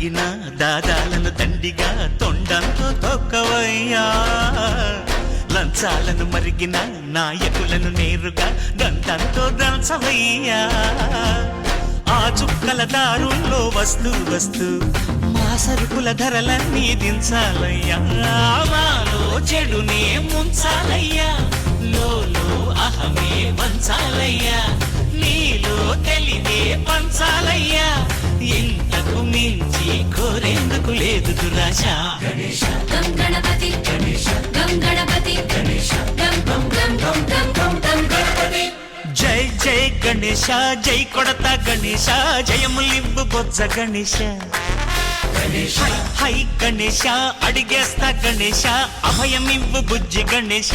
అడిగిన దాదాలను దండిగా తొండంతో తొక్కవయ్యా లంచాలను మరిగిన నాయకులను నేరుగా దండంతో దంచవయ్యా ఆ చుక్కల దారుల్లో వస్తూ వస్తూ మా సరుకుల ధరలన్నీ దించాలయ్యా మాలో చెడునే ముంచాలయ్యా లోలో అహమే పంచాలయ్యా నీలో తెలివే పంచాలయ్యా ఇంతకు మించి కోరేందుకు లేదు దురాశ గం గణపతి గం గణపతి గం గం గం గం గం గం గం గణపతి జై జై గణేశ జై కొడత గణేశ జయములివ్వు బొజ్జ గణేశ హై గణేశ అడిగేస్తా గణేశ అభయమివ్వు బుజ్జి గణేశ